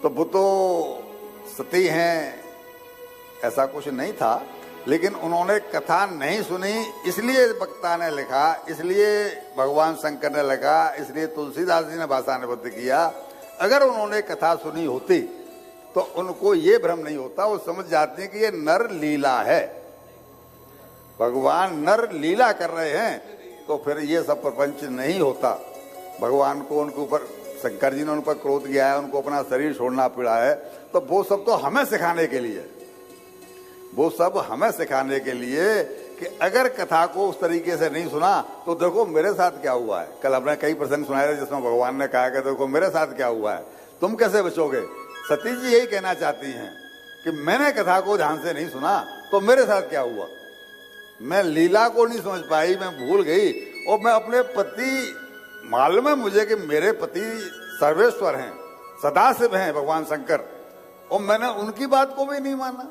तो वो तो सती हैं ऐसा कुछ नहीं था, लेकिन उन्होंने कथा नहीं सुनी, इसलिए वक्ता ने लिखा, इसलिए भगवान शंकर ने लिखा, इसलिए तुलसीदास जी ने भाषानुबद्ध किया। अगर उन्होंने कथा सुनी होती तो उनको ये भ्रम नहीं होता, वो समझ जाते हैं कि ये नर लीला है, भगवान नर लीला कर रहे हैं, तो फिर ये सब प्रपंच नहीं होता। भगवान को उनके ऊपर शंकर जी ने उन पर क्रोध किया है, उनको अपना शरीर छोड़ना पड़ा है, तो वो सब तो हमें सिखाने के लिए, वो सब हमें सिखाने के लिए कि अगर कथा को उस तरीके से नहीं सुना तो देखो मेरे साथ क्या हुआ है। कल हमने कई प्रसंग सुनाए थे जिसमें भगवान ने कहा कि देखो मेरे साथ क्या हुआ है, तुम कैसे बचोगे। सती जी यही कहना चाहती हैं कि मैंने कथा को ध्यान से नहीं सुना तो मेरे साथ क्या हुआ, मैं लीला को नहीं समझ पाई, मैं भूल गई, और मैं अपने पति, मालूम है मुझे कि मेरे पति सर्वेश्वर हैं, सदाशिव हैं भगवान शंकर, और मैंने उनकी बात को भी नहीं माना।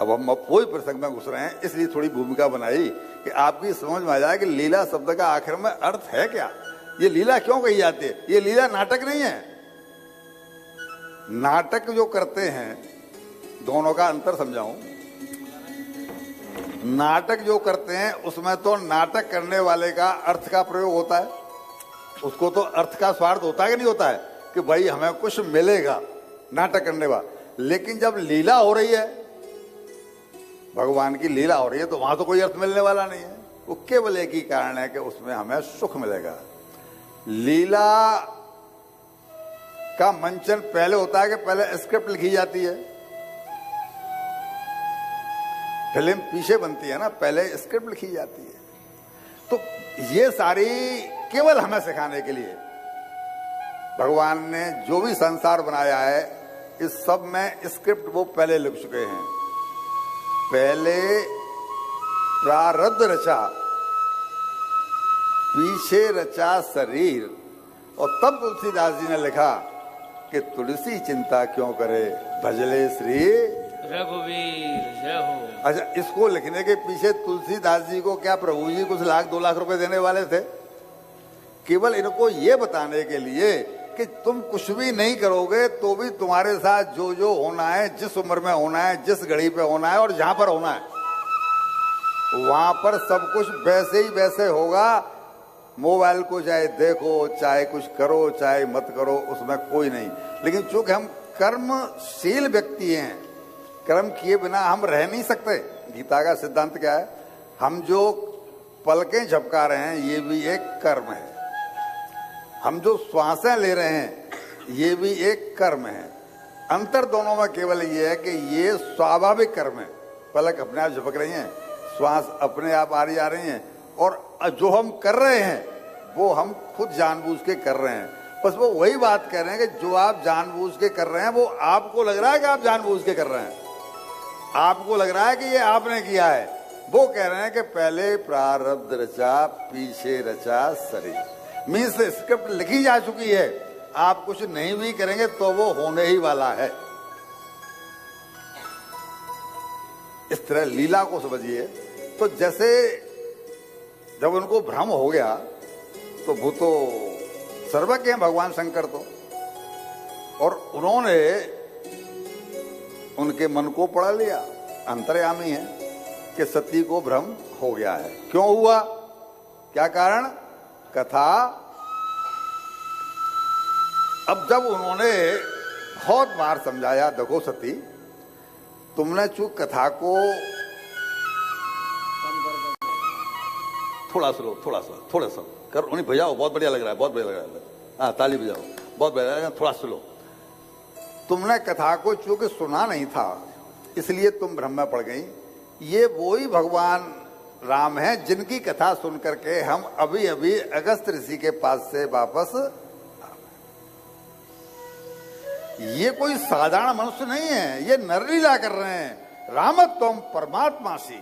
अब हम वही प्रसंग में घुस रहे हैं, इसलिए थोड़ी भूमिका बनाई कि आपकी समझ में आ जाए कि लीला शब्द का आखिर में अर्थ है क्या, ये लीला क्यों कही जाती है। ये लीला नाटक नहीं है। नाटक जो करते हैं, दोनों का अंतर समझाऊं, नाटक जो करते हैं उसमें तो नाटक करने वाले का अर्थ का प्रयोग होता है, उसको तो अर्थ का स्वार्थ होता है कि नहीं होता है कि भाई हमें कुछ मिलेगा, नाटक करने वाला। लेकिन जब लीला हो रही है, भगवान की लीला हो रही है, तो वहां तो कोई अर्थ मिलने वाला नहीं है, वो केवल एक ही कारण है कि उसमें हमें सुख मिलेगा। लीला का मंचन पहले होता है कि पहले स्क्रिप्ट लिखी जाती है, फिल्म पीछे बनती है ना, पहले स्क्रिप्ट लिखी जाती है। तो ये सारी केवल हमें सिखाने के लिए भगवान ने जो भी संसार बनाया है, इस सब में स्क्रिप्ट वो पहले लिख चुके हैं। पहले प्रारब्ध रचा, पीछे रचा शरीर, और तब तुलसीदास जी ने लिखा कि तुलसी चिंता क्यों करे, भजले श्री रघुवीर जय हो। अच्छा, इसको लिखने के पीछे तुलसीदास जी को क्या प्रभु जी कुछ लाख 2 लाख रुपए देने वाले थे? केवल इनको ये बताने के लिए कि तुम कुछ भी नहीं करोगे तो भी तुम्हारे साथ जो जो होना है, जिस उम्र में होना है, जिस घड़ी पे होना है और जहां पर होना है, वहां पर सब कुछ वैसे ही वैसे होगा। मोबाइल को चाहे देखो, चाहे कुछ करो, चाहे मत करो, उसमें कोई नहीं। लेकिन चूंकि हम कर्मशील व्यक्ति हैं, कर्म किए बिना हम रह नहीं सकते। गीता का सिद्धांत क्या है? हम जो पलकें झपका रहे हैं ये भी एक कर्म है, हम जो श्वासें ले रहे हैं ये भी एक कर्म है। अंतर दोनों में केवल ये है कि ये स्वाभाविक कर्म है, पलक अपने आप झपक रही हैं, श्वास अपने आप आ रही हैं, और जो हम कर रहे हैं वो हम खुद जानबूझ के कर रहे हैं। बस वो वही बात कह रहे हैं कि जो आप जानबूझ के कर रहे हैं वो आपको लग रहा है कि आप जानबूझ के कर रहे हैं, आपको लग रहा है कि ये आपने किया है। वो कह रहे हैं कि पहले प्रारब्ध रचा, पीछे रचा शरीर। मीन्स स्क्रिप्ट लिखी जा चुकी है, आप कुछ नहीं भी करेंगे तो वो होने ही वाला है। इस तरह लीला को समझिए। तो जैसे जब उनको भ्रम हो गया तो वो तो सर्वज्ञ हैं भगवान शंकर तो, और उन्होंने उनके मन को पढ़ा लिया, अंतर्यामी है कि सती को भ्रम हो गया है। क्यों हुआ, क्या कारण? कथा। अब जब उन्होंने बहुत बार समझाया, देखो सती तुमने चूक कथा को थोड़ा स्लो कर, उन्हें बजाओ, बहुत बढ़िया लग रहा है, बहुत बढ़िया लग रहा है, हाँ ताली बजाओ, बहुत बढ़िया लग रहा है, थोड़ा स्लो। तुमने कथा को चूंकि सुना नहीं था इसलिए तुम भ्रम में पड़ गई। ये वही भगवान राम हैं जिनकी कथा सुन करके हम अभी अभी अगस्त ऋषि के पास से वापस। ये कोई साधारण मनुष्य नहीं है, ये नरलीला कर रहे हैं। रामत्वम परमात्मासी,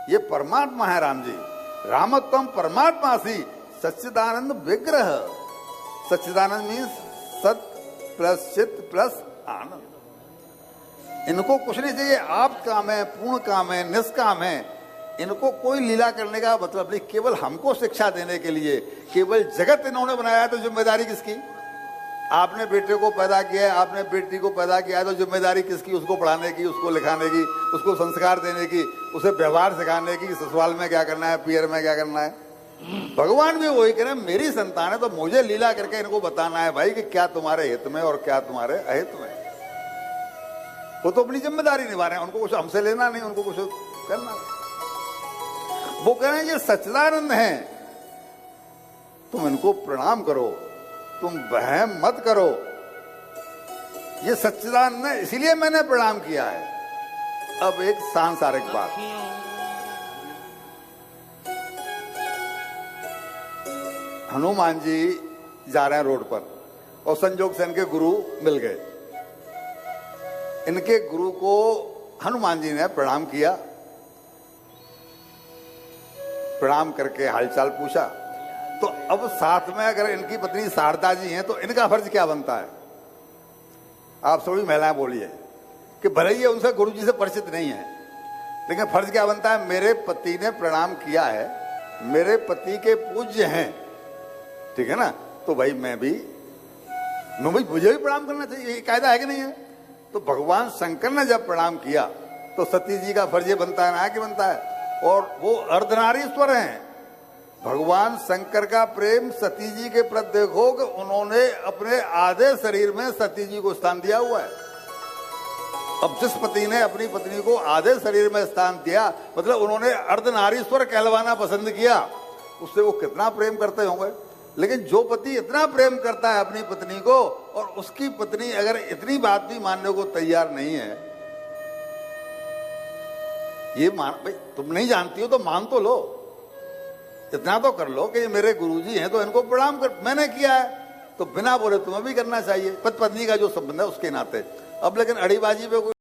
ये परमात्मा है राम जी। रामत्वम परमात्मासी सच्चिदानंद विग्रह। सच्चिदानंद मीन्स सत प्लस चित प्लस आनंद। इनको कुछ नहीं चाहिए, आप काम है, पूर्ण काम है, निष्काम है। इनको कोई लीला करने का मतलब नहीं, केवल हमको शिक्षा देने के लिए। केवल जगत इन्होंने बनाया तो जिम्मेदारी किसकी? आपने बेटे को पैदा किया है, आपने बेटी को पैदा किया है, तो जिम्मेदारी किसकी? उसको पढ़ाने की, उसको लिखाने की, उसको संस्कार देने की, उसे व्यवहार सिखाने की, ससुराल में क्या करना है, पियर में क्या करना है। भगवान भी वही कह रहे हैं, मेरी संतान है तो मुझे लीला करके इनको बताना है भाई कि क्या तुम्हारे हित में और क्या तुम्हारे अहित में। वो तो अपनी जिम्मेदारी निभा रहे हैं, उनको कुछ हमसे लेना नहीं, उनको कुछ करना नहीं। वो कह रहे हैं ये सच्चिदानंद है, तुम इनको प्रणाम करो, तुम वहम मत करो, ये सच्चिदानंद है इसीलिए मैंने प्रणाम किया है। अब एक सांसारिक बात, हनुमान जी जा रहे हैं रोड पर और संजोग से इनके गुरु मिल गए। इनके गुरु को हनुमान जी ने प्रणाम किया, प्रणाम करके हालचाल पूछा। तो अब साथ में अगर इनकी पत्नी शारदा जी हैं तो इनका फर्ज क्या बनता है? आप सभी महिलाएं बोलिए कि भले ही उनसे गुरु जी से परिचित नहीं है, लेकिन फर्ज क्या बनता है? मेरे पति ने प्रणाम किया है, मेरे पति के पूज्य हैं, ठीक है ना, तो भाई मुझे भी प्रणाम करना चाहिए, ये कायदा है कि नहीं है? तो भगवान शंकर ने जब प्रणाम किया तो सती जी का फर्ज बनता है ना कि बनता है? और वो अर्धनारीश्वर हैं। भगवान शंकर का प्रेम सती जी के प्रति देखो कि उन्होंने अपने आधे शरीर में सती जी को स्थान दिया हुआ है। अब जिस पति ने अपनी पत्नी को आधे शरीर में स्थान दिया, मतलब उन्होंने अर्धनारीश्वर कहलवाना पसंद किया, उससे वो कितना प्रेम करते होंगे। लेकिन जो पति इतना प्रेम करता है अपनी पत्नी को और उसकी पत्नी अगर इतनी बात भी मानने को तैयार नहीं है, ये मान भाई, तुम नहीं जानती हो तो मान तो लो, इतना तो कर लो कि ये मेरे गुरुजी हैं तो इनको प्रणाम कर, मैंने किया है तो बिना बोले तुम्हें भी करना चाहिए, पति पत्नी का जो संबंध है उसके नाते। अब लेकिन अड़ीबाजी पे कोई